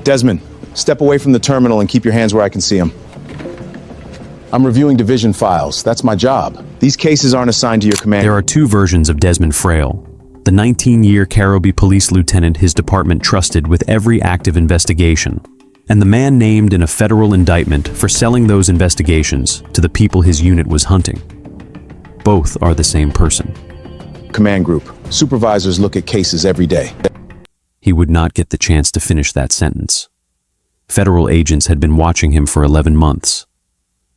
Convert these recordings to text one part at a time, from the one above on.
Desmond, step away from the terminal and keep your hands where I can see them. I'm reviewing division files. That's my job. These cases aren't assigned to your command. There are two versions of Desmond Frail. The 19-year Karrowby police lieutenant his department trusted with every active investigation, and the man named in a federal indictment for selling those investigations to the people his unit was hunting. Both are the same person. Command group. Supervisors look at cases every day. He would not get the chance to finish that sentence. Federal agents had been watching him for 11 months.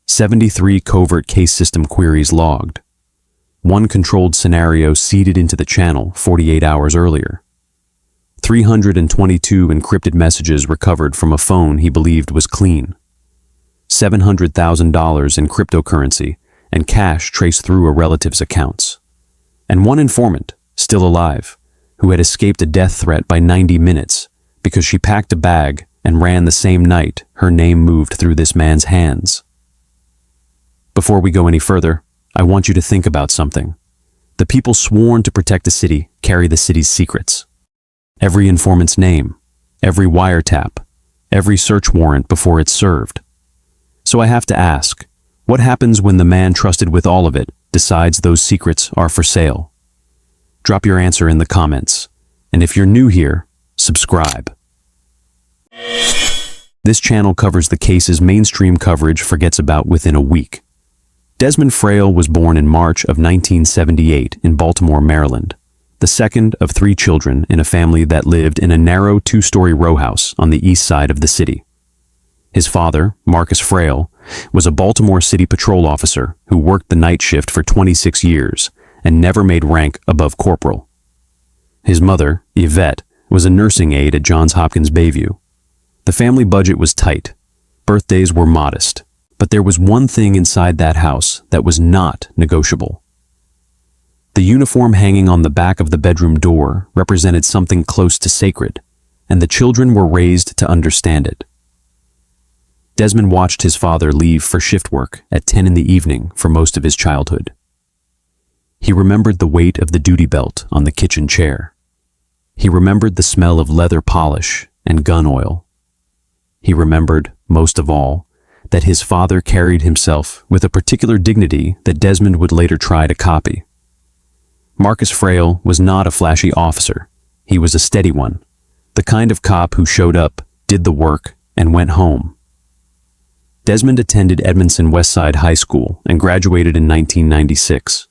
73 covert case system queries logged. One controlled scenario seeded into the channel 48 hours earlier. 322 encrypted messages recovered from a phone he believed was clean. $700,000 in cryptocurrency and cash traced through a relative's accounts. And one informant, still alive, who had escaped a death threat by 90 minutes because she packed a bag and ran the same night her name moved through this man's hands. Before we go any further, I want you to think about something. The people sworn to protect the city carry the city's secrets. Every informant's name, every wiretap, every search warrant before it's served. So I have to ask, what happens when the man trusted with all of it decides those secrets are for sale? Drop your answer in the comments, and if you're new here, subscribe. This channel covers the cases mainstream coverage forgets about within a week. Desmond Frail was born in March of 1978 in Baltimore, Maryland, the second of 3 children in a family that lived in a narrow 2-story row house on the east side of the city. His father, Marcus Frail, was a Baltimore City patrol officer who worked the night shift for 26 years and never made rank above corporal. His mother, Yvette, was a nursing aide at Johns Hopkins Bayview. The family budget was tight. Birthdays were modest. But there was one thing inside that house that was not negotiable. The uniform hanging on the back of the bedroom door represented something close to sacred, and the children were raised to understand it. Desmond watched his father leave for shift work at 10 in the evening for most of his childhood. He remembered the weight of the duty belt on the kitchen chair. He remembered the smell of leather polish and gun oil. He remembered, most of all, that his father carried himself with a particular dignity that Desmond would later try to copy. Marcus Frail was not a flashy officer. He was a steady one, the kind of cop who showed up, did the work, and went home. Desmond attended Edmondson Westside High School and graduated in 1996.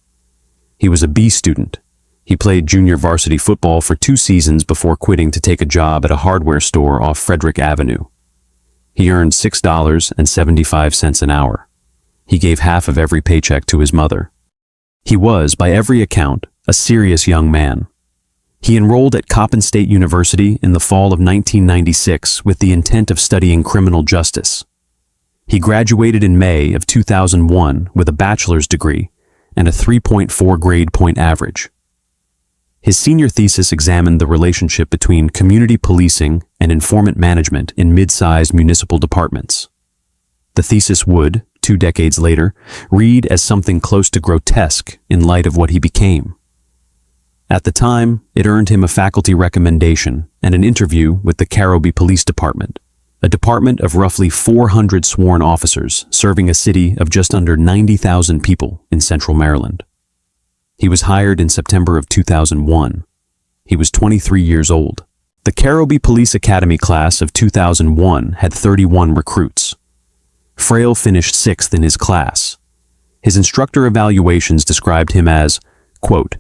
He was a B student. He played junior varsity football for 2 seasons before quitting to take a job at a hardware store off Frederick Avenue. He earned $6.75 an hour. He gave half of every paycheck to his mother. He was, by every account, a serious young man. He enrolled at Coppin State University in the fall of 1996 with the intent of studying criminal justice. He graduated in May of 2001 with a bachelor's degree and a 3.4 grade point average. His senior thesis examined the relationship between community policing and informant management in mid-sized municipal departments. The thesis would, 2 decades later, read as something close to grotesque in light of what he became. At the time, it earned him a faculty recommendation and an interview with the Karrowby Police Department, a department of roughly 400 sworn officers serving a city of just under 90,000 people in central Maryland. He was hired in September of 2001. He was 23 years old. The Karrowby Police Academy class of 2001 had 31 recruits. Frail finished 6th in his class. His instructor evaluations described him as, quote,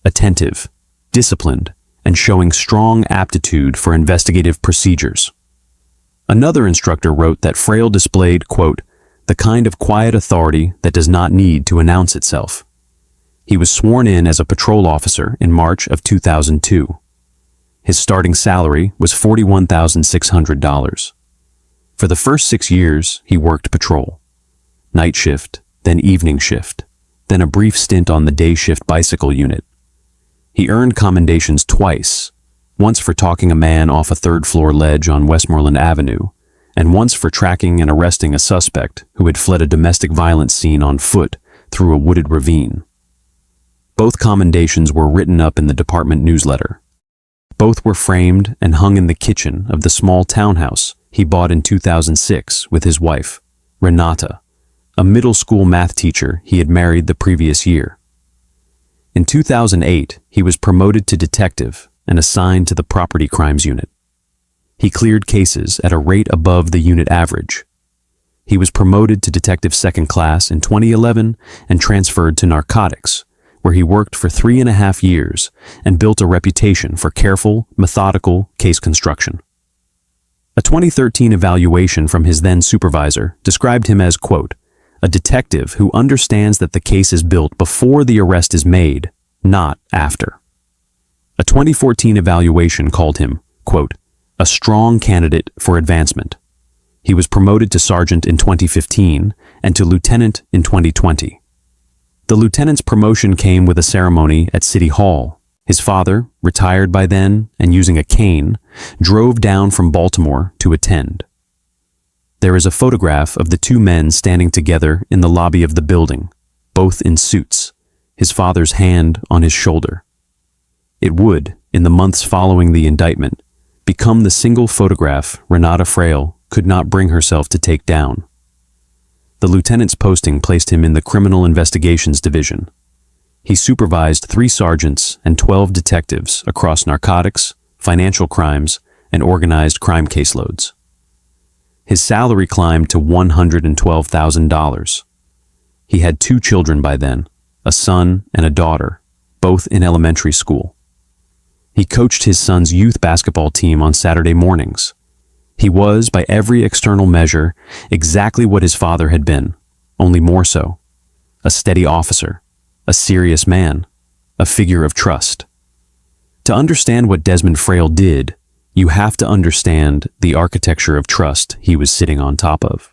attentive, disciplined, and showing strong aptitude for investigative procedures. Another instructor wrote that Frail displayed, quote, the kind of quiet authority that does not need to announce itself. He was sworn in as a patrol officer in March of 2002. His starting salary was $41,600. For the first 6 years, he worked patrol. Night shift, then evening shift, then a brief stint on the day shift bicycle unit. He earned commendations twice, once for talking a man off a 3rd-floor ledge on Westmoreland Avenue, and once for tracking and arresting a suspect who had fled a domestic violence scene on foot through a wooded ravine. Both commendations were written up in the department newsletter. Both were framed and hung in the kitchen of the small townhouse he bought in 2006 with his wife, Renata, a middle school math teacher he had married the previous year. In 2008, he was promoted to detective and assigned to the property crimes unit. He cleared cases at a rate above the unit average. He was promoted to detective second class in 2011 and transferred to narcotics, where he worked for 3.5 years and built a reputation for careful, methodical case construction. A 2013 evaluation from his then supervisor described him as, quote, a detective who understands that the case is built before the arrest is made, not after. A 2014 evaluation called him, quote, a strong candidate for advancement. He was promoted to sergeant in 2015 and to lieutenant in 2020. The lieutenant's promotion came with a ceremony at City Hall. His father, retired by then and using a cane, drove down from Baltimore to attend. There is a photograph of the two men standing together in the lobby of the building, both in suits, his father's hand on his shoulder. It would, in the months following the indictment, become the single photograph Renata Frail could not bring herself to take down. The lieutenant's posting placed him in the Criminal Investigations Division. He supervised 3 sergeants and 12 detectives across narcotics, financial crimes, and organized crime caseloads. His salary climbed to $112,000. He had 2 children by then, a son and a daughter, both in elementary school. He coached his son's youth basketball team on Saturday mornings. He was, by every external measure, exactly what his father had been, only more so. A steady officer, a serious man, a figure of trust. To understand what Desmond Frail did, you have to understand the architecture of trust he was sitting on top of.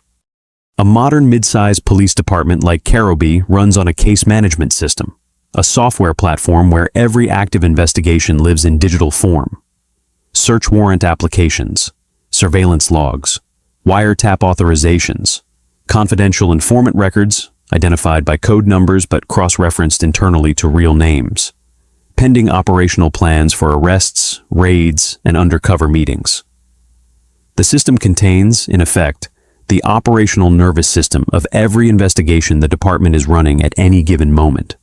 A modern mid-sized police department like Karobie runs on a case management system, a software platform where every active investigation lives in digital form. Search warrant applications, surveillance logs, wiretap authorizations, confidential informant records, identified by code numbers but cross-referenced internally to real names, pending operational plans for arrests, raids, and undercover meetings. The system contains, in effect, the operational nervous system of every investigation the department is running at any given moment.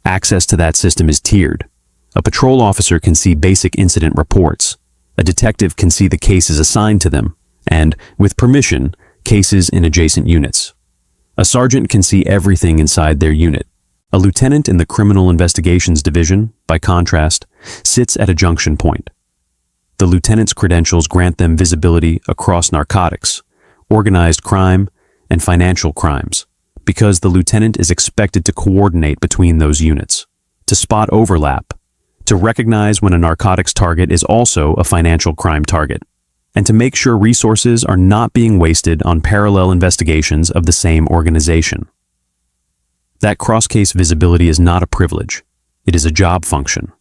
Access to that system is tiered. A patrol officer can see basic incident reports. A detective can see the cases assigned to them, and, with permission, cases in adjacent units. A sergeant can see everything inside their unit. A lieutenant in the Criminal Investigations Division, by contrast, sits at a junction point. The lieutenant's credentials grant them visibility across narcotics, organized crime, and financial crimes, because the lieutenant is expected to coordinate between those units, to spot overlap, to recognize when a narcotics target is also a financial crime target, and to make sure resources are not being wasted on parallel investigations of the same organization. That cross-case visibility is not a privilege. It is a job function.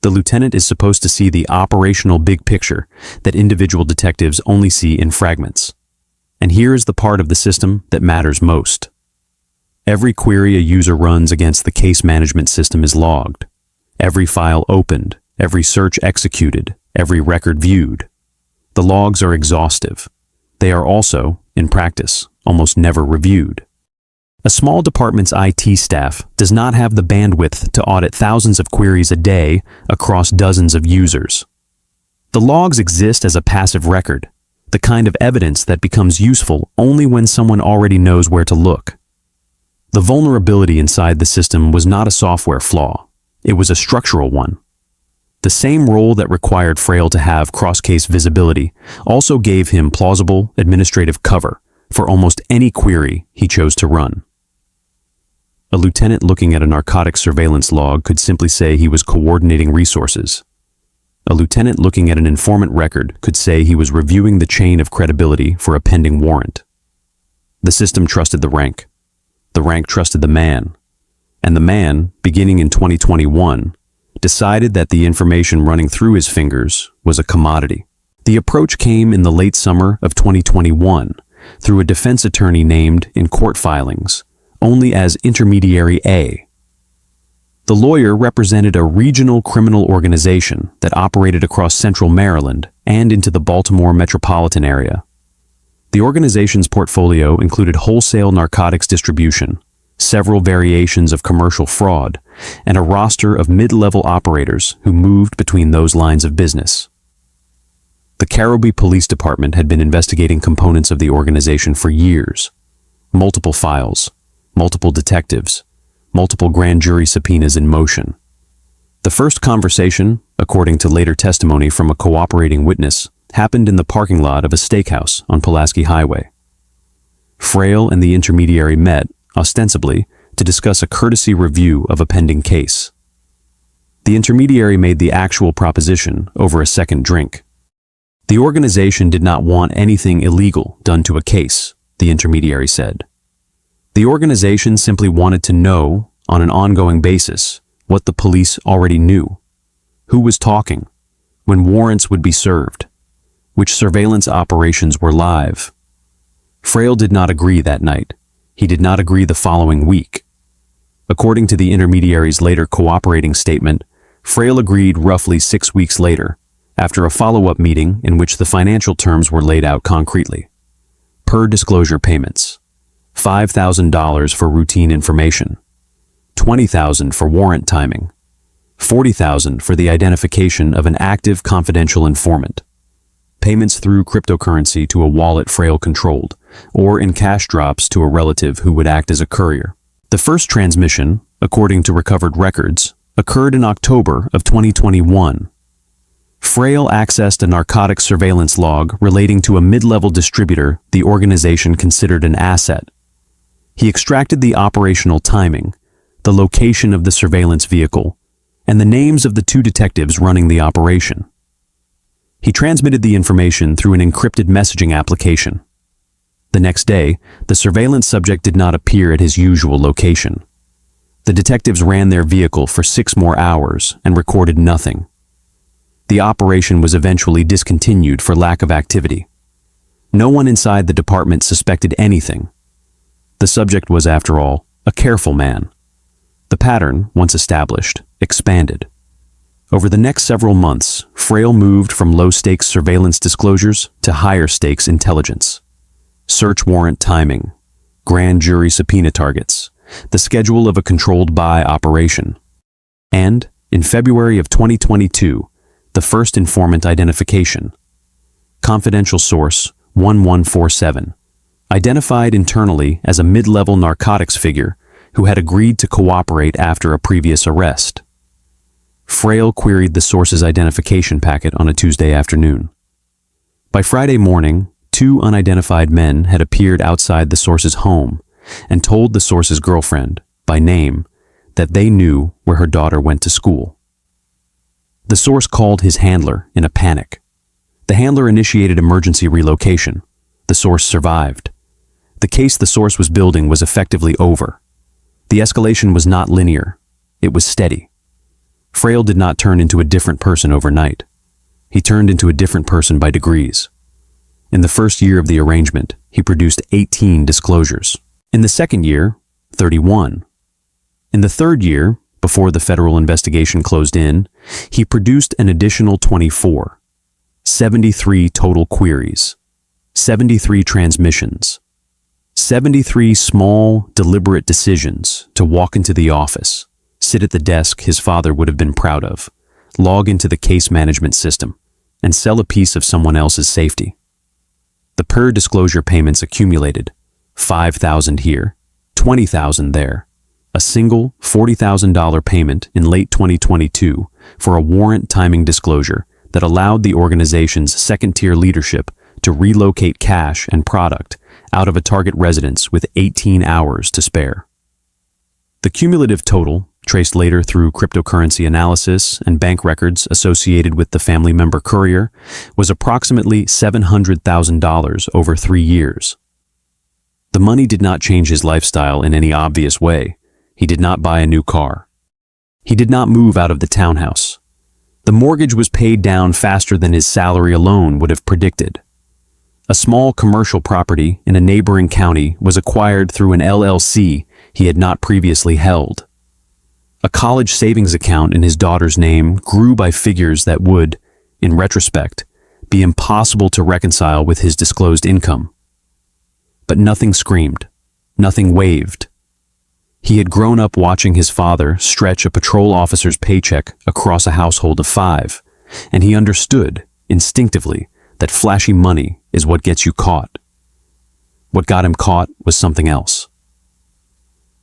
The lieutenant is supposed to see the operational big picture that individual detectives only see in fragments. And here is the part of the system that matters most. Every query a user runs against the case management system is logged. Every file opened, every search executed, every record viewed. The logs are exhaustive. They are also, in practice, almost never reviewed. A small department's IT staff does not have the bandwidth to audit thousands of queries a day across dozens of users. The logs exist as a passive record, the kind of evidence that becomes useful only when someone already knows where to look. The vulnerability inside the system was not a software flaw. It was a structural one. The same role that required Frail to have cross-case visibility also gave him plausible administrative cover for almost any query he chose to run. A lieutenant looking at a narcotics surveillance log could simply say he was coordinating resources. A lieutenant looking at an informant record could say he was reviewing the chain of credibility for a pending warrant. The system trusted the rank. The rank trusted the man. And the man, beginning in 2021, decided that the information running through his fingers was a commodity. The approach came in the late summer of 2021 through a defense attorney named in court filings only as Intermediary A. The lawyer represented a regional criminal organization that operated across central Maryland and into the Baltimore metropolitan area. The organization's portfolio included wholesale narcotics distribution, several variations of commercial fraud, and a roster of mid-level operators who moved between those lines of business. The Carrollby Police Department had been investigating components of the organization for years. Multiple files, multiple detectives, multiple grand jury subpoenas in motion. The first conversation, according to later testimony from a cooperating witness, happened in the parking lot of a steakhouse on Pulaski Highway. Frail and the intermediary met, ostensibly, to discuss a courtesy review of a pending case. The intermediary made the actual proposition over a second drink. The organization did not want anything illegal done to a case, the intermediary said. The organization simply wanted to know, on an ongoing basis, what the police already knew. Who was talking, when warrants would be served, which surveillance operations were live. Frail did not agree that night. He did not agree the following week. According to the intermediary's later cooperating statement, Frail agreed roughly 6 weeks later, after a follow-up meeting in which the financial terms were laid out concretely. Per disclosure payments: $5,000 for routine information, $20,000 for warrant timing, $40,000 for the identification of an active confidential informant. Payments through cryptocurrency to a wallet Frail controlled, or in cash drops to a relative who would act as a courier. The first transmission, according to recovered records, occurred in October of 2021. Frail accessed a narcotics surveillance log relating to a mid-level distributor the organization considered an asset. He extracted the operational timing, the location of the surveillance vehicle, and the names of the 2 detectives running the operation. He transmitted the information through an encrypted messaging application. The next day, the surveillance subject did not appear at his usual location. The detectives ran their vehicle for 6 more hours and recorded nothing. The operation was eventually discontinued for lack of activity. No one inside the department suspected anything. The subject was, after all, a careful man. The pattern, once established, expanded. Over the next several months, Frail moved from low-stakes surveillance disclosures to higher-stakes intelligence. Search warrant timing, grand jury subpoena targets, the schedule of a controlled buy operation. And, in February of 2022, the first informant identification. Confidential source 1147, identified internally as a mid-level narcotics figure who had agreed to cooperate after a previous arrest. Frail queried the source's identification packet on a Tuesday afternoon. By Friday morning, 2 unidentified men had appeared outside the source's home and told the source's girlfriend, by name, that they knew where her daughter went to school. The source called his handler in a panic. The handler initiated emergency relocation. The source survived. The case the source was building was effectively over. The escalation was not linear. It was steady. Frail did not turn into a different person overnight. He turned into a different person by degrees. In the first year of the arrangement, he produced 18 disclosures. In the second year, 31. In the third year, before the federal investigation closed in, he produced an additional 24. 73 total queries. 73 transmissions. 73 small, deliberate decisions to walk into the office, sit at the desk his father would have been proud of, log into the case management system, and sell a piece of someone else's safety. The per-disclosure payments accumulated, $5,000 here, $20,000 there, a single $40,000 payment in late 2022 for a warrant timing disclosure that allowed the organization's second-tier leadership to relocate cash and product out of a target residence with 18 hours to spare. The cumulative total, traced later through cryptocurrency analysis and bank records associated with the family member courier, was approximately $700,000 over 3 years. The money did not change his lifestyle in any obvious way. He did not buy a new car. He did not move out of the townhouse. The mortgage was paid down faster than his salary alone would have predicted. A small commercial property in a neighboring county was acquired through an LLC he had not previously held. A college savings account in his daughter's name grew by figures that would, in retrospect, be impossible to reconcile with his disclosed income. But nothing screamed, nothing waved. He had grown up watching his father stretch a patrol officer's paycheck across a household of 5, and he understood, instinctively, that flashy money is what gets you caught. What got him caught was something else.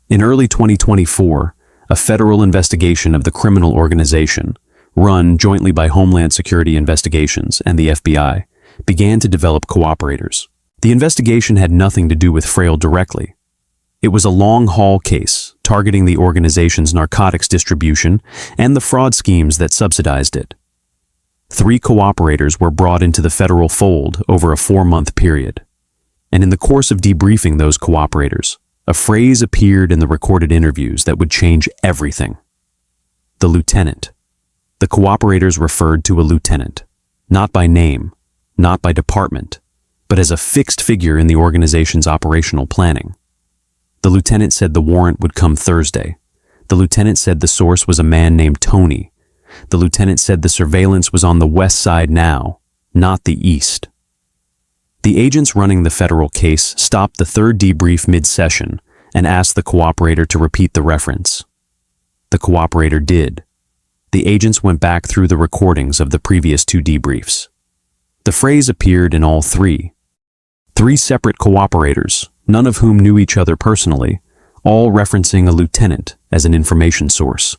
In early 2024, a federal investigation of the criminal organization, run jointly by Homeland Security Investigations and the FBI, began to develop cooperators. The investigation had nothing to do with Frail directly. It was a long-haul case targeting the organization's narcotics distribution and the fraud schemes that subsidized it. 3 cooperators were brought into the federal fold over a 4-month period. And in the course of debriefing those cooperators, a phrase appeared in the recorded interviews that would change everything. The lieutenant. The cooperators referred to a lieutenant, not by name, not by department, but as a fixed figure in the organization's operational planning. The lieutenant said the warrant would come Thursday. The lieutenant said the source was a man named Tony. The lieutenant said the surveillance was on the west side now, not the east. The agents running the federal case stopped the 3rd debrief mid-session and asked the cooperator to repeat the reference. The cooperator did. The agents went back through the recordings of the previous 2 debriefs. The phrase appeared in all 3. 3 separate cooperators, none of whom knew each other personally, all referencing a lieutenant as an information source.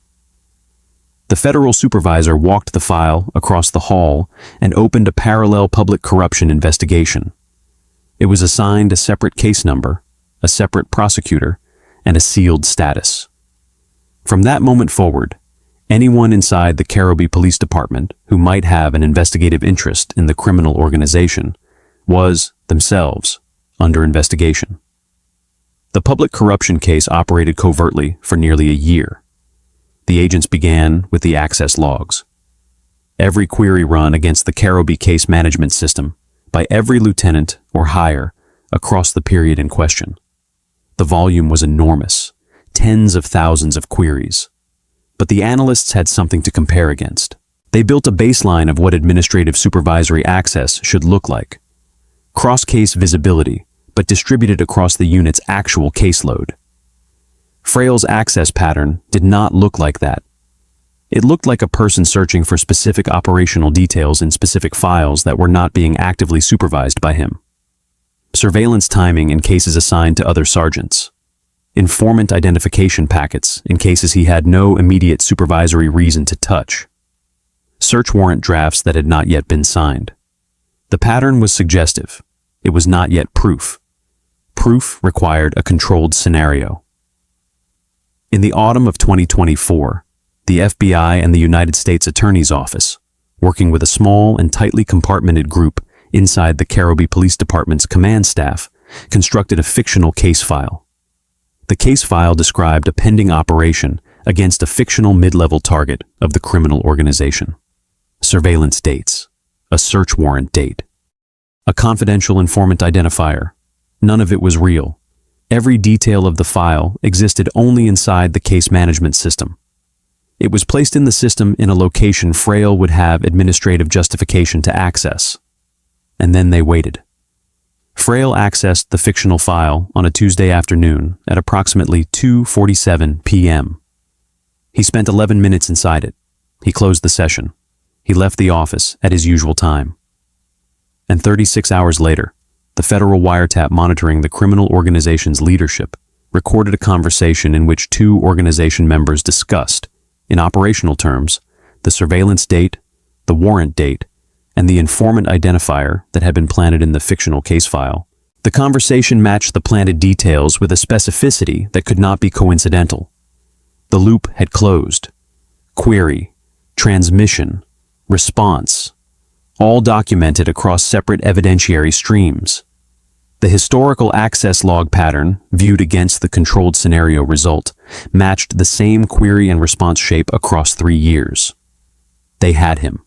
The federal supervisor walked the file across the hall and opened a parallel public corruption investigation. It was assigned a separate case number, a separate prosecutor, and a sealed status. From that moment forward, anyone inside the Caribbean Police Department who might have an investigative interest in the criminal organization was, themselves, under investigation. The public corruption case operated covertly for nearly a year. The agents began with the access logs. Every query run against the Caribbean case management system by every lieutenant or higher across the period in question. The volume was enormous, tens of thousands of queries. But the analysts had something to compare against. They built a baseline of what administrative supervisory access should look like. Cross-case visibility, but distributed across the unit's actual caseload. Frail's access pattern did not look like that. It looked like a person searching for specific operational details in specific files that were not being actively supervised by him. Surveillance timing in cases assigned to other sergeants. Informant identification packets in cases he had no immediate supervisory reason to touch. Search warrant drafts that had not yet been signed. The pattern was suggestive. It was not yet proof. Proof required a controlled scenario. In the autumn of 2024, the FBI and the United States Attorney's Office, working with a small and tightly compartmented group inside the Caribbean Police Department's command staff, constructed a fictional case file. The case file described a pending operation against a fictional mid-level target of the criminal organization. Surveillance dates, a search warrant date, a confidential informant identifier. None of it was real. Every detail of the file existed only inside the case management system. It was placed in the system in a location Frail would have administrative justification to access. And then they waited. Frail accessed the fictional file on a Tuesday afternoon at approximately 2:47 p.m. He spent 11 minutes inside it. He closed the session. He left the office at his usual time. And 36 hours later, the federal wiretap monitoring the criminal organization's leadership recorded a conversation in which 2 organization members discussed, in operational terms, the surveillance date, the warrant date, and the informant identifier that had been planted in the fictional case file. The conversation matched the planted details with a specificity that could not be coincidental. The loop had closed. Query, transmission, response, all documented across separate evidentiary streams. The historical access log pattern, viewed against the controlled scenario result, matched the same query and response shape across 3 years. They had him.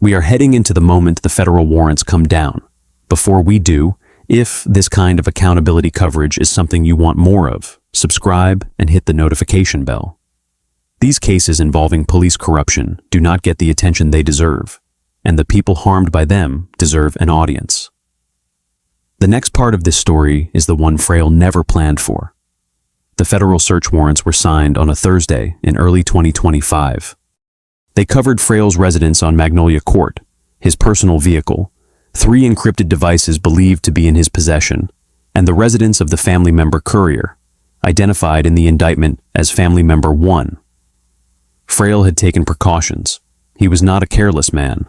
We are heading into the moment the federal warrants come down. Before we do, if this kind of accountability coverage is something you want more of, subscribe and hit the notification bell. These cases involving police corruption do not get the attention they deserve, and the people harmed by them deserve an audience. The next part of this story is the one Frail never planned for. The federal search warrants were signed on a Thursday in early 2025. They covered Frail's residence on Magnolia Court, his personal vehicle, 3 encrypted devices believed to be in his possession, and the residence of the family member Courier, identified in the indictment as family member 1. Frail had taken precautions. He was not a careless man.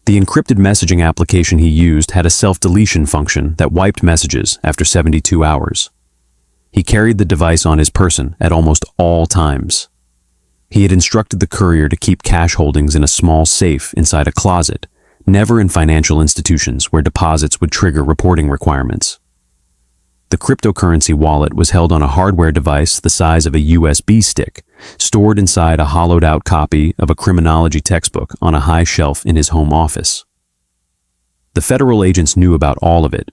The encrypted messaging application he used had a self-deletion function that wiped messages after 72 hours. He carried the device on his person at almost all times. He had instructed the courier to keep cash holdings in a small safe inside a closet, never in financial institutions where deposits would trigger reporting requirements. The cryptocurrency wallet was held on a hardware device the size of a USB stick, stored inside a hollowed-out copy of a criminology textbook on a high shelf in his home office. The federal agents knew about all of it.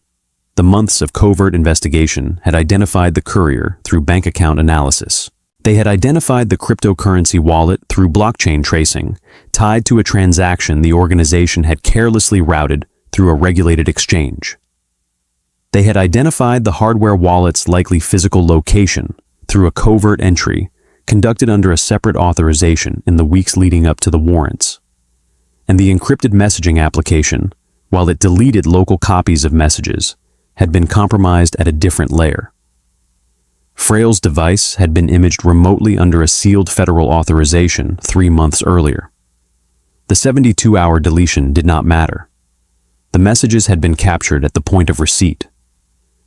The months of covert investigation had identified the courier through bank account analysis. They had identified the cryptocurrency wallet through blockchain tracing, tied to a transaction the organization had carelessly routed through a regulated exchange. They had identified the hardware wallet's likely physical location through a covert entry conducted under a separate authorization in the weeks leading up to the warrants. And the encrypted messaging application, while it deleted local copies of messages, had been compromised at a different layer. Frail's device had been imaged remotely under a sealed federal authorization 3 months earlier. The 72-hour deletion did not matter. The messages had been captured at the point of receipt.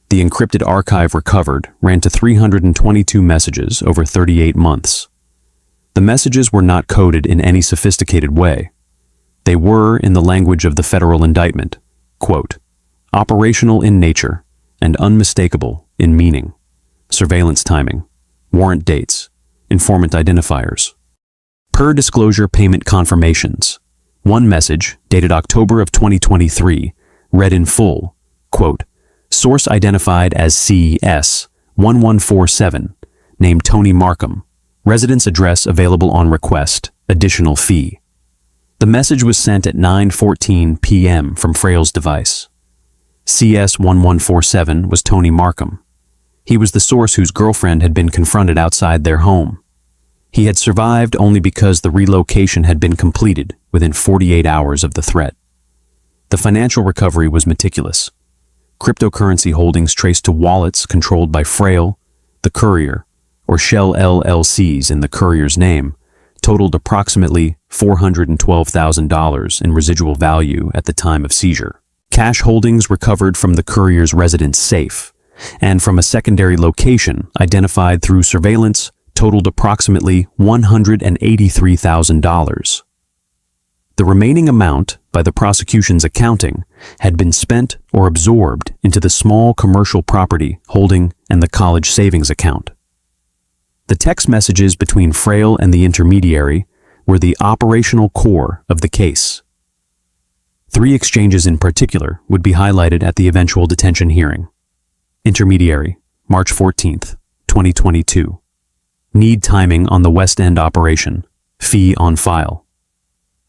The encrypted archive recovered ran to 322 messages over 38 months. The messages were not coded in any sophisticated way. They were, in the language of the federal indictment, quote, operational in nature and unmistakable in meaning. Surveillance timing, warrant dates, informant identifiers. Per disclosure payment confirmations. One message, dated October of 2023, read in full, quote, source identified as CS1147, named Tony Markham, residence address available on request, additional fee. The message was sent at 9:14 p.m. from Frail's device. CS1147 was Tony Markham. He was the source whose girlfriend had been confronted outside their home. He had survived only because the relocation had been completed within 48 hours of the threat. The financial recovery was meticulous. Cryptocurrency holdings traced to wallets controlled by Frail, the Courier, or Shell LLCs in the Courier's name, totaled approximately $412,000 in residual value at the time of seizure. Cash holdings recovered from the Courier's residence safe, and from a secondary location identified through surveillance totaled approximately $183,000. The remaining amount, by the prosecution's accounting, had been spent or absorbed into the small commercial property holding and the college savings account. The text messages between Frail and the intermediary were the operational core of the case. 3 exchanges in particular would be highlighted at the eventual detention hearing. Intermediary, March 14th, 2022. Need timing on the West End operation. Fee on file.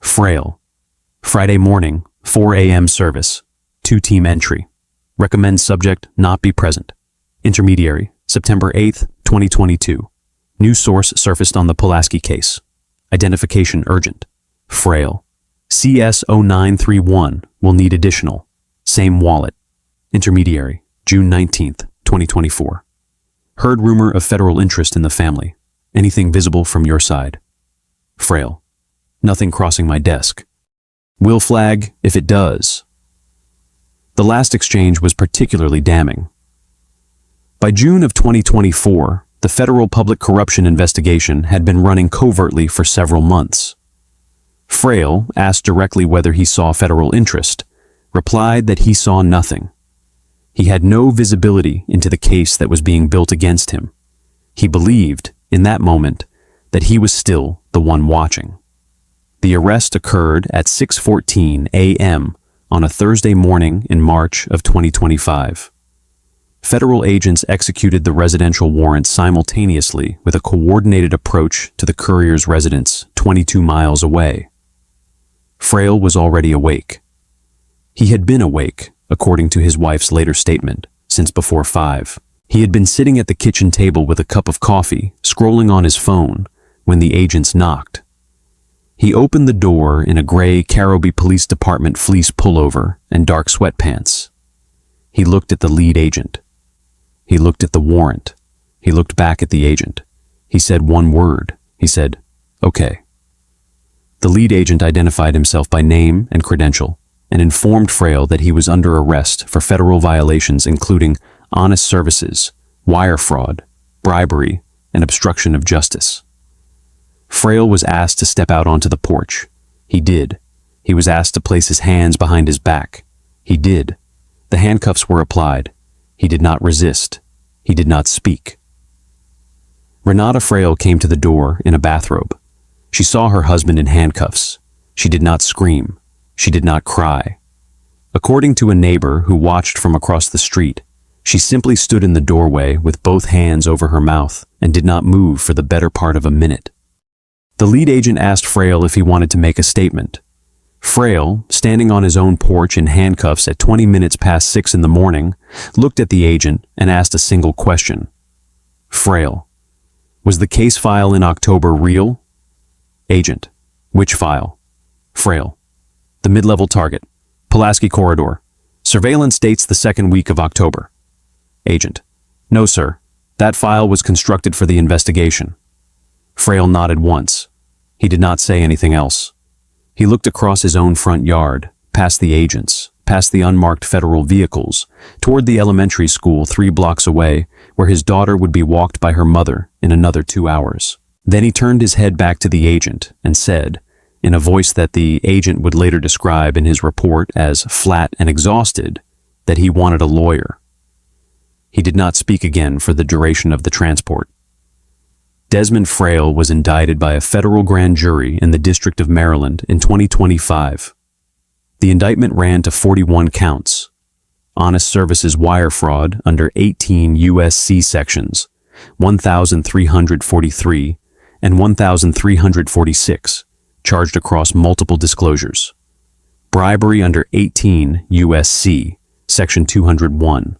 Frail, Friday morning, 4 a.m. service. 2-team entry. Recommend subject not be present. Intermediary, September 8th, 2022. New source surfaced on the Pulaski case. Identification urgent. Frail. CS0931 will need additional. Same wallet. Intermediary, June 19th, 2024. Heard rumor of federal interest in the family. Anything visible from your side? Frail. Nothing crossing my desk. Will flag if it does. The last exchange was particularly damning. By June of 2024, the federal public corruption investigation had been running covertly for several months. Frail, asked directly whether he saw federal interest, replied that he saw nothing. He had no visibility into the case that was being built against him. He believed, in that moment, that he was still the one watching. The arrest occurred at 6:14 a.m. on a Thursday morning in March of 2025. Federal agents executed the residential warrant simultaneously with a coordinated approach to the courier's residence 22 miles away. Frail was already awake. He had been awake, according to his wife's later statement, since before 5. He had been sitting at the kitchen table with a cup of coffee, scrolling on his phone, when the agents knocked. He opened the door in a gray Carroby Police Department fleece pullover and dark sweatpants. He looked at the lead agent. He looked at the warrant. He looked back at the agent. He said one word. He said, "Okay." The lead agent identified himself by name and credential and informed Frail that he was under arrest for federal violations including honest services, wire fraud, bribery, and obstruction of justice. Frail was asked to step out onto the porch. He did. He was asked to place his hands behind his back. He did. The handcuffs were applied. He did not resist. He did not speak. Renata Frail came to the door in a bathrobe. She saw her husband in handcuffs. She did not scream. She did not cry. According to a neighbor who watched from across the street, she simply stood in the doorway with both hands over her mouth and did not move for the better part of a minute. The lead agent asked Frail if he wanted to make a statement. Frail, standing on his own porch in handcuffs at 20 minutes past 6 in the morning, looked at the agent and asked a single question. Frail: "Was the case file in October real?" Agent: "Which file?" Frail: "The mid-level target, Pulaski Corridor. Surveillance dates the second week of October." Agent: "No, sir. That file was constructed for the investigation." Frail nodded once. He did not say anything else. He looked across his own front yard, past the agents, past the unmarked federal vehicles, toward the elementary school 3 blocks away, where his daughter would be walked by her mother in another 2 hours. Then he turned his head back to the agent and said, in a voice that the agent would later describe in his report as flat and exhausted, that he wanted a lawyer. He did not speak again for the duration of the transport. Desmond Frail was indicted by a federal grand jury in the District of Maryland in 2025. The indictment ran to 41 counts. Honest services wire fraud under 18 U.S.C. sections 1343 and 1346, charged across multiple disclosures. Bribery under 18 U.S.C. section 201.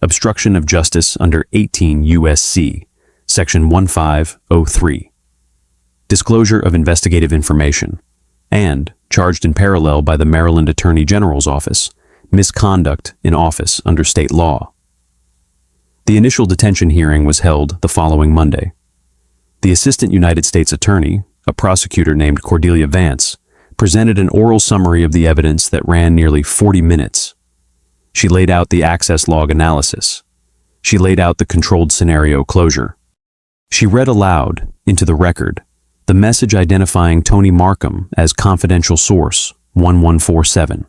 Obstruction of justice under 18 U.S.C. Section 1503. Disclosure of investigative information, and, charged in parallel by the Maryland Attorney General's Office, misconduct in office under state law. The initial detention hearing was held the following Monday. The Assistant United States Attorney, a prosecutor named Cordelia Vance, presented an oral summary of the evidence that ran nearly 40 minutes. She laid out the access log analysis. She laid out the controlled scenario closure. She read aloud, into the record, the message identifying Tony Markham as confidential source 1147.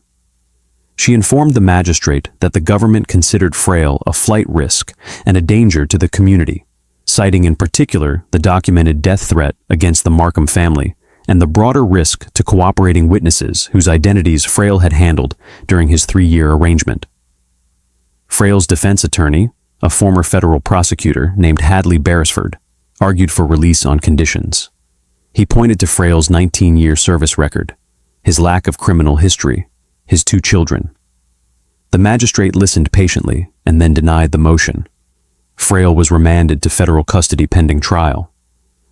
She informed the magistrate that the government considered Frail a flight risk and a danger to the community, citing in particular the documented death threat against the Markham family and the broader risk to cooperating witnesses whose identities Frail had handled during his 3-year arrangement. Frail's defense attorney, a former federal prosecutor named Hadley Beresford, argued for release on conditions. He pointed to Frail's 19-year service record, his lack of criminal history, his 2 children. The magistrate listened patiently and then denied the motion. Frail was remanded to federal custody pending trial.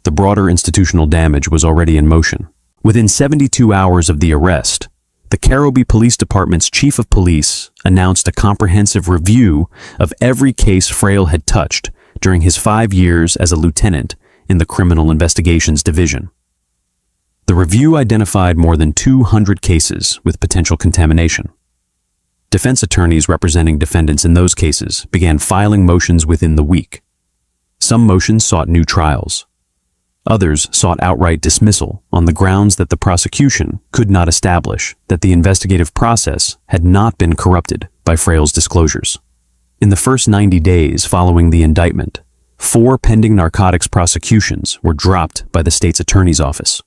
The broader institutional damage was already in motion. Within 72 hours of the arrest, the Carroby Police Department's chief of police announced a comprehensive review of every case Frail had touched during his 5 years as a lieutenant in the Criminal Investigations Division. The review identified more than 200 cases with potential contamination. Defense attorneys representing defendants in those cases began filing motions within the week. Some motions sought new trials. Others sought outright dismissal on the grounds that the prosecution could not establish that the investigative process had not been corrupted by Frail's disclosures. In the first 90 days following the indictment, 4 pending narcotics prosecutions were dropped by the state's attorney's office.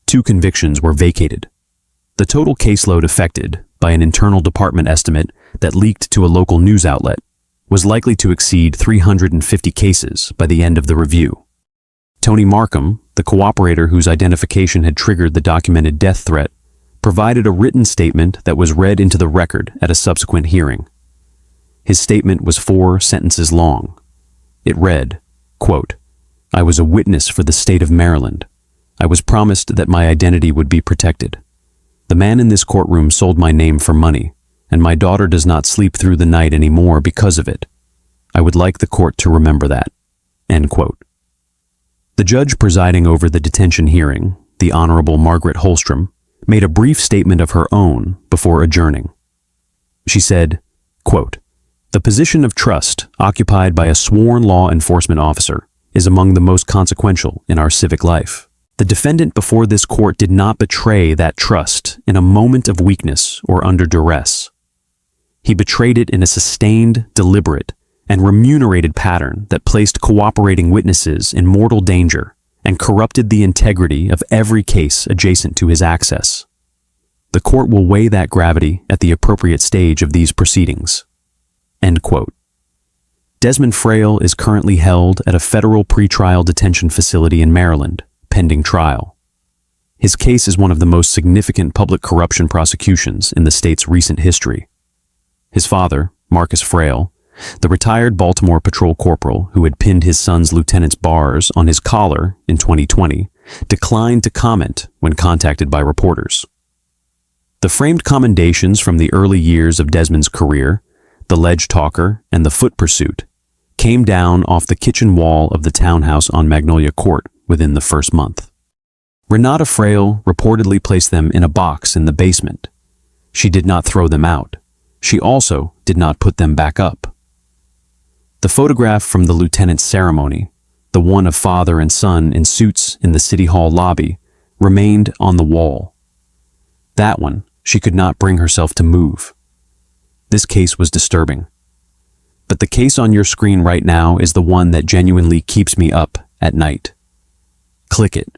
2 convictions were vacated. The total caseload affected, by an internal department estimate that leaked to a local news outlet, was likely to exceed 350 cases by the end of the review. Tony Markham, the cooperator whose identification had triggered the documented death threat, provided a written statement that was read into the record at a subsequent hearing. His statement was 4 sentences long. It read, quote, "I was a witness for the state of Maryland. I was promised that my identity would be protected. The man in this courtroom sold my name for money, and my daughter does not sleep through the night anymore because of it. I would like the court to remember that." End quote. The judge presiding over the detention hearing, the Honorable Margaret Holstrom, made a brief statement of her own before adjourning. She said, quote, "The position of trust occupied by a sworn law enforcement officer is among the most consequential in our civic life. The defendant before this court did not betray that trust in a moment of weakness or under duress. He betrayed it in a sustained, deliberate, and remunerated pattern that placed cooperating witnesses in mortal danger and corrupted the integrity of every case adjacent to his access. The court will weigh that gravity at the appropriate stage of these proceedings." End quote. Desmond Frail is currently held at a federal pretrial detention facility in Maryland, pending trial. His case is one of the most significant public corruption prosecutions in the state's recent history. His father, Marcus Frail, the retired Baltimore patrol corporal who had pinned his son's lieutenant's bars on his collar in 2020, declined to comment when contacted by reporters. The framed commendations from the early years of Desmond's career, the ledge talker and the foot pursuit, came down off the kitchen wall of the townhouse on Magnolia Court within the first month. Renata Frail reportedly placed them in a box in the basement. She did not throw them out. She also did not put them back up. The photograph from the lieutenant's ceremony, the one of father and son in suits in the City Hall lobby, remained on the wall. That one she could not bring herself to move. This case was disturbing. But the case on your screen right now is the one that genuinely keeps me up at night. Click it.